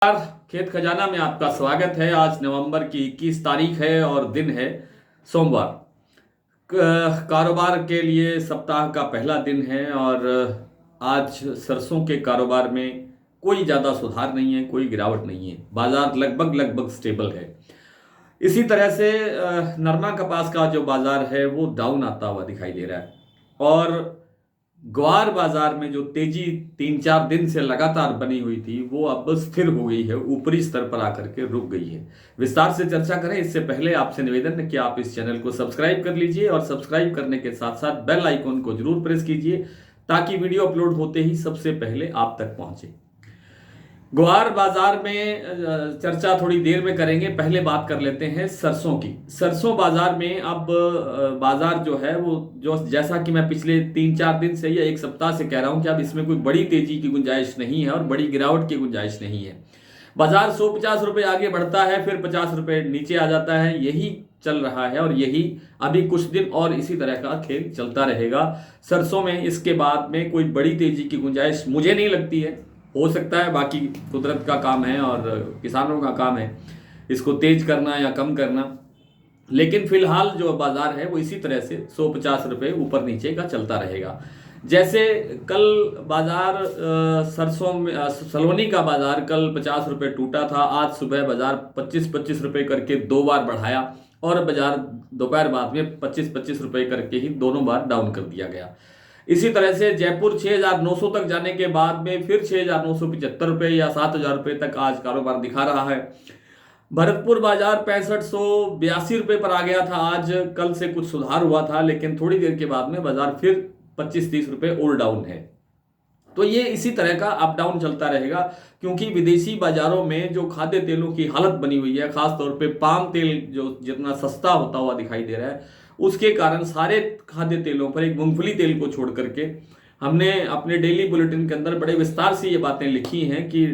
नमस्कार, खेत खजाना में आपका स्वागत है। आज नवंबर की 21 तारीख है और दिन है सोमवार। कारोबार के लिए सप्ताह का पहला दिन है और आज सरसों के कारोबार में कोई ज़्यादा सुधार नहीं है, कोई गिरावट नहीं है। बाजार लगभग स्टेबल है। इसी तरह से नरमा कपास का जो बाजार है वो डाउन आता हुआ दिखाई दे रहा है और ग्वार बाजार में जो तेजी 3-4 दिन से लगातार बनी हुई थी वो अब स्थिर हो गई है, ऊपरी स्तर पर आकर के रुक गई है। विस्तार से चर्चा करें इससे पहले आपसे निवेदन है कि आप इस चैनल को सब्सक्राइब कर लीजिए और सब्सक्राइब करने के साथ साथ बेल आइकन को जरूर प्रेस कीजिए ताकि वीडियो अपलोड होते ही सबसे पहले आप तक पहुंचे। ग्वार बाजार में चर्चा थोड़ी देर में करेंगे, पहले बात कर लेते हैं सरसों की। सरसों बाजार में अब बाजार जो है वो जो जैसा कि मैं पिछले 3-4 दिन से या एक सप्ताह से कह रहा हूं कि अब इसमें कोई बड़ी तेजी की गुंजाइश नहीं है और बड़ी गिरावट की गुंजाइश नहीं है। बाजार 150 रुपये आगे बढ़ता है, फिर 50 रुपये नीचे आ जाता है, यही चल रहा है और यही अभी कुछ दिन और इसी तरह का खेल चलता रहेगा। सरसों में इसके बाद में कोई बड़ी तेजी की गुंजाइश मुझे नहीं लगती है। हो सकता है, बाकी कुदरत का काम है और किसानों का काम है इसको तेज करना या कम करना, लेकिन फिलहाल जो बाजार है वो इसी तरह से 150 रुपये ऊपर नीचे का चलता रहेगा। जैसे कल बाजार सरसों में सलोनी का बाजार कल 50 रुपये टूटा था, आज सुबह बाजार 25-25 रुपये करके 2 बार बढ़ाया और बाजार दोपहर बाद में 25-25 रुपये करके ही दोनों बार डाउन कर दिया गया। इसी तरह से जयपुर 6,900 तक जाने के बाद में फिर 6,975 रुपये या 7,000 रुपये तक आज कारोबार दिखा रहा है। भरतपुर बाजार 6582 रुपये पर आ गया था आज, कल से कुछ सुधार हुआ था लेकिन थोड़ी देर के बाद में बाजार फिर 25-30 रुपये और डाउन है। तो ये इसी तरह का अप डाउन चलता रहेगा क्योंकि विदेशी बाजारों में जो खाद्य तेलों की हालत बनी हुई है, खासतौर पे पाम तेल जो जितना सस्ता होता हुआ दिखाई दे रहा है, उसके कारण सारे खाद्य तेलों पर एक मूंगफली तेल को छोड़ करके हमने अपने डेली बुलेटिन के अंदर बड़े विस्तार से ये बातें लिखी हैं कि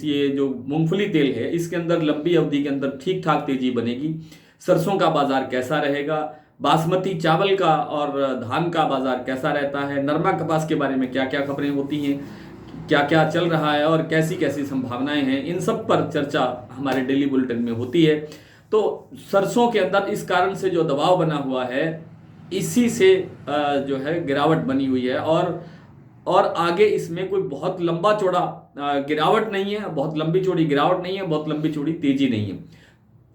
ये जो मूंगफली तेल है इसके अंदर लंबी अवधि के अंदर ठीक ठाक तेजी बनेगी। सरसों का बाजार कैसा रहेगा, बासमती चावल का और धान का बाजार कैसा रहता है, नरमा कपास के बारे में क्या क्या खबरें होती हैं, क्या क्या चल रहा है और कैसी कैसी संभावनाएं हैं, इन सब पर चर्चा हमारे डेली बुलेटिन में होती है। तो सरसों के अंदर इस कारण से जो दबाव बना हुआ है इसी से जो है गिरावट बनी हुई है और आगे इसमें कोई बहुत लंबा चौड़ा गिरावट नहीं है, बहुत लंबी चौड़ी गिरावट नहीं है, बहुत लंबी चौड़ी तेजी नहीं है।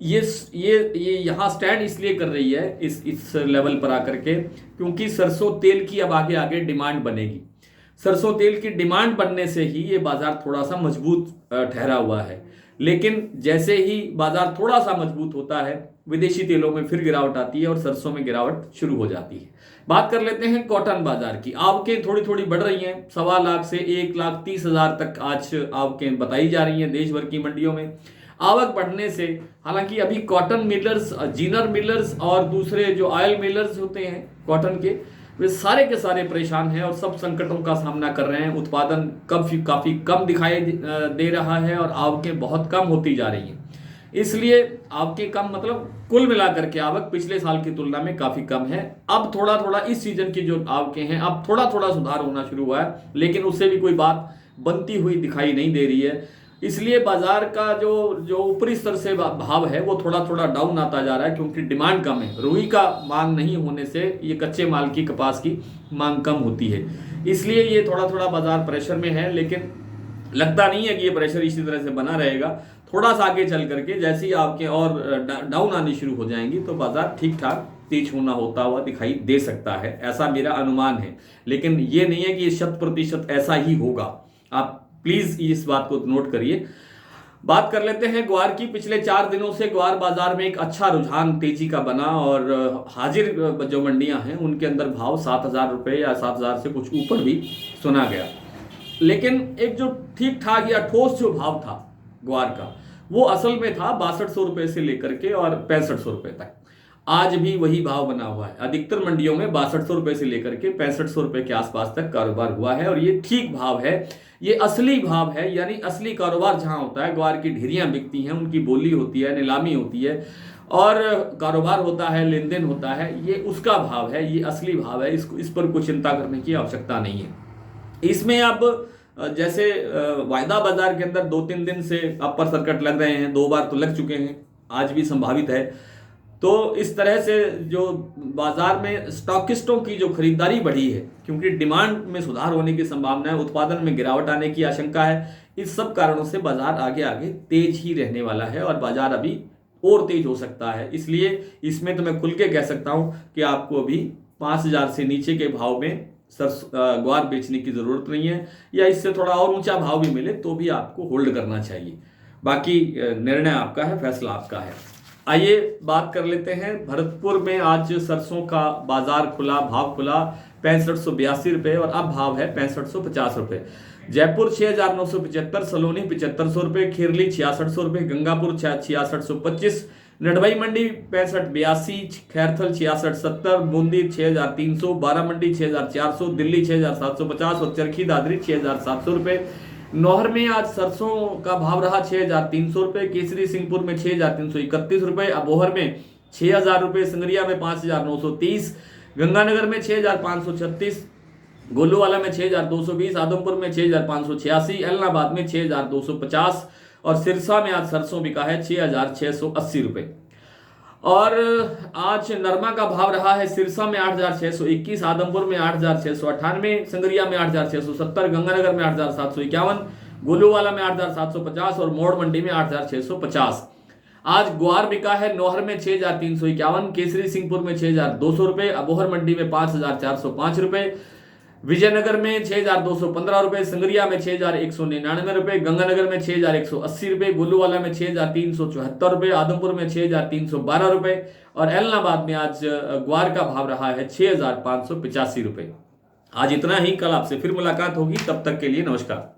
ये यहाँ स्टैंड इसलिए कर रही है इस लेवल पर आकर के क्योंकि सरसों तेल की अब आगे आगे डिमांड बनेगी। सरसों तेल की डिमांड बनने से ही ये बाजार थोड़ा सा मजबूत ठहरा हुआ है, लेकिन जैसे ही बाजार थोड़ा सा मजबूत होता है विदेशी तेलों में फिर गिरावट आती है और सरसों में गिरावट शुरू हो जाती है। बात कर लेते हैं कॉटन बाजार की। आवकें थोड़ी थोड़ी बढ़ रही हैं, 1.25 लाख से 1,30,000 तक आज आवकें बताई जा रही हैं देश भर की मंडियों में। आवक बढ़ने से हालांकि अभी कॉटन मिलर्स, जीनर मिलर्स और दूसरे जो ऑयल मिलर्स होते हैं कॉटन के, वे सारे के सारे परेशान हैं और सब संकटों का सामना कर रहे हैं। उत्पादन काफी कम दिखाई दे रहा है और आवकें बहुत कम होती जा रही हैं। इसलिए आवकें कम मतलब कुल मिलाकर के आवक पिछले साल की तुलना में काफी कम है। अब थोड़ा थोड़ा इस सीजन की जो आवकें हैं अब थोड़ा थोड़ा सुधार होना शुरू हुआ है, लेकिन उससे भी कोई बात बनती हुई दिखाई नहीं दे रही है। इसलिए बाजार का जो ऊपरी स्तर से भाव है वो थोड़ा थोड़ा डाउन आता जा रहा है क्योंकि डिमांड कम है। रुई का मांग नहीं होने से ये कच्चे माल की कपास की मांग कम होती है, इसलिए ये थोड़ा थोड़ा बाजार प्रेशर में है, लेकिन लगता नहीं है कि ये प्रेशर इसी तरह से बना रहेगा। थोड़ा सा आगे चल करके जैसे ही आपके और डाउन आनी शुरू हो जाएंगी तो बाजार ठीक ठाक तेज होना होता हुआ दिखाई दे सकता है, ऐसा मेरा अनुमान है। लेकिन ये नहीं है कि 100% ऐसा ही होगा, आप प्लीज इस बात को नोट करिए। बात कर लेते हैं ग्वार की। पिछले 4 दिनों से ग्वार बाजार में एक अच्छा रुझान तेजी का बना और हाजिर जो मंडियां हैं उनके अंदर भाव 7,000 रुपये या 7,000 से कुछ ऊपर भी सुना गया, लेकिन एक जो ठीक ठाक या ठोस जो भाव था ग्वार का वो असल में था 6200 रुपये से लेकर के और 6500 रुपये तक। आज भी वही भाव बना हुआ है। अधिकतर मंडियों में 6200 रुपये से लेकर के 6500 रुपये के आसपास तक कारोबार हुआ है और ये ठीक भाव है, ये असली भाव है। यानी असली कारोबार जहां होता है, ग्वार की ढेरियां बिकती हैं, उनकी बोली होती है, नीलामी होती है और कारोबार होता है, लेन देन होता है, ये उसका भाव है, ये असली भाव है। इस पर कुछ चिंता करने की आवश्यकता नहीं है। इसमें अब जैसे वायदा बाजार के अंदर 2-3 दिन से अपर सर्किट लग रहे हैं, 2 बार तो लग चुके हैं, आज भी संभावित है। तो इस तरह से जो बाजार में स्टॉकिस्टों की जो खरीदारी बढ़ी है, क्योंकि डिमांड में सुधार होने की संभावना है, उत्पादन में गिरावट आने की आशंका है, इस सब कारणों से बाजार आगे आगे तेज ही रहने वाला है और बाजार अभी और तेज हो सकता है। इसलिए इसमें तो मैं खुल के कह सकता हूं कि आपको अभी 5,000 से नीचे के भाव में ग्वार बेचने की जरूरत नहीं है, या इससे थोड़ा और ऊंचा भाव भी मिले तो भी आपको होल्ड करना चाहिए। बाकी निर्णय आपका है, फैसला आपका है। आइए बात कर लेते हैं। भरतपुर में आज सरसों का बाजार खुला, भाव खुला 6582 रुपये और अब भाव है 6550 रुपये। जयपुर 6975, सलोनी 7500 रुपये, खिरली 6600 रुपये, गंगापुर 6625, नडभई मंडी 6582, खैरथल 6670, बूंदी 6300, बारामंडी 6400, दिल्ली 6750 और चरखी दादरी 6700 रुपये। नौहर में आज सरसों का भाव रहा 6300 रुपये, केसरी सिंहपुर में 6331 रुपये, अबोहर में 6000 रुपये, संगरिया में 5930, गंगानगर में 6536, गोलूवाला में 6220, आदमपुर में 6586, एलनाबाद में 6250 और सिरसा में आज सरसों बिका है 6680 रुपये। और आज नरमा का भाव रहा है सिरसा में 8621, आदमपुर में 8698, संगरिया में 8670, गंगानगर में 8751, गोलूवाला में 8750 और मोड़ मंडी में 8650। आज ग्वार बिका है नौहर में 6351, केसरी सिंहपुर में 6200 रुपये, अबोहर मंडी में 5405 रुपये, विजयनगर में 6215 रुपये, संगरिया में 6199 रुपये, गंगानगर में 6180 रुपये, गोलूवाला में 6374 रुपये, आदमपुर में 6312 रुपये और एलनाबाद में आज ग्वार का भाव रहा है 6585 रुपये। आज इतना ही, कल आपसे फिर मुलाकात होगी, तब तक के लिए नमस्कार।